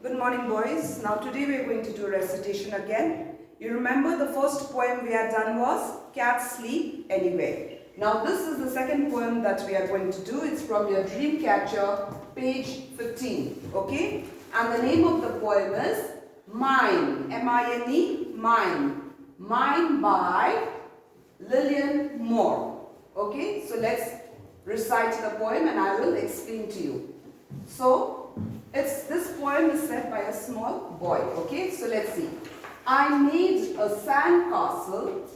Good morning, boys. Now today we are going to do recitation again. You remember the first poem we had done was Cats Sleep Anywhere. Now this is the second poem that we are going to do. It's from your dream catcher, page 15. Okay? And the name of the poem is Mine. M-I-N-E, Mine. Mine by Lillian Moore. Okay? So let's recite the poem and I will explain to you. So, this poem is said by a small boy. Okay, so let's see. I made a sand castle,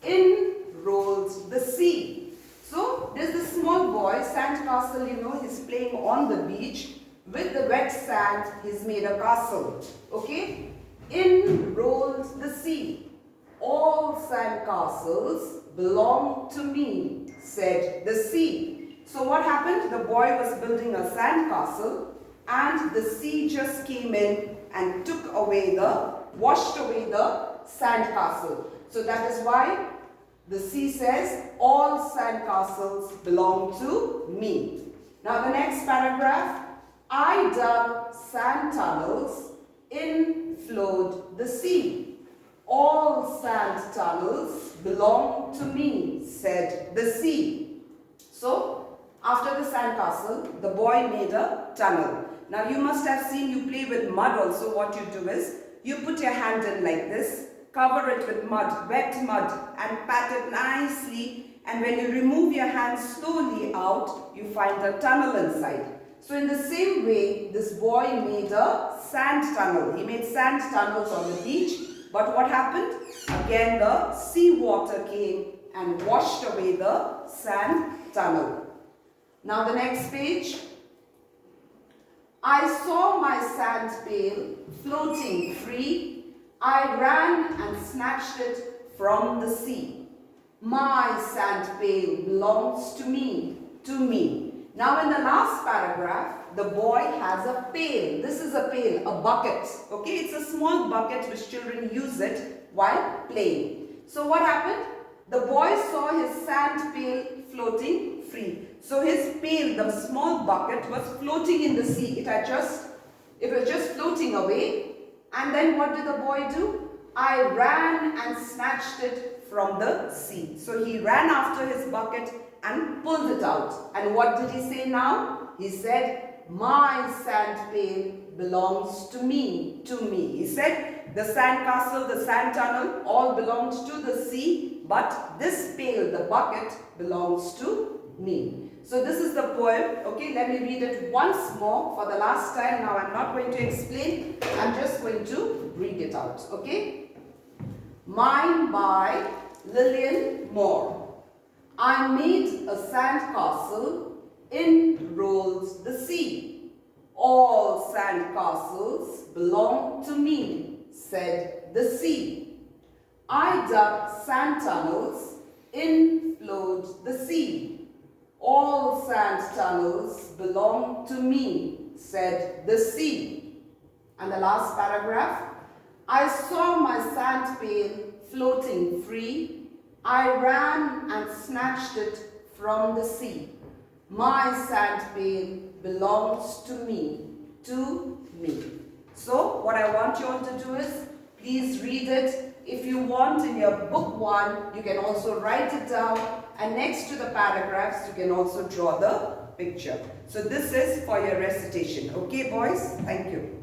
in rolled the sea. So there's this small boy, sand castle, he's playing on the beach with the wet sand. He's made a castle. Okay, in rolled the sea. All sand castles belong to me, said the sea. So what happened? The boy was building a sand castle, and the sea just came in and washed away the sand castle. So that is why the sea says, all sand castles belong to me. Now the next paragraph, I dug sand tunnels, in flowed the sea. All sand tunnels belong to me, said the sea. So after the sand castle, the boy made a tunnel. Now you must have seen you play with mud also. What you do is, you put your hand in like this, cover it with mud, wet mud, and pat it nicely. And when you remove your hand slowly out, you find a tunnel inside. So in the same way, this boy made a sand tunnel. He made sand tunnels on the beach. But what happened? Again the sea water came and washed away the sand tunnel. Now the next page. I saw my sand pail floating free. I ran and snatched it from the sea. My sand pail belongs to me, to me. Now in the last paragraph, the boy has a pail. This is a pail, a bucket. Okay, it's a small bucket which children use it while playing. So what happened? The boy saw his sand pail floating free. So his pail, the small bucket, was floating in the sea. It was just floating away. And then what did the boy do? I ran and snatched it from the sea. So he ran after his bucket and pulled it out. And what did he say now? He said, my sand pail belongs to me, to me. He said, the sand castle, the sand tunnel, all belongs to the sea, but this pail, the bucket, belongs to me. So this is the poem. Okay, let me read it once more for the last time. Now I'm not going to explain. I'm just going to read it out. Okay. Mine by Lillian Moore. I made a sand castle, in rolled the sea. All sand castles belong to me, said the sea. I dug sand tunnels, in flowed the sea. All sand tunnels belong to me, said the sea. And the last paragraph. I saw my sand pail floating free. I ran and snatched it from the sea. My sand pail belongs to me, to me. So what I want you all to do is, please read it. If you want, in your book 1, you can also write it down. And next to the paragraphs, you can also draw the picture. So this is for your recitation. Okay, boys? Thank you.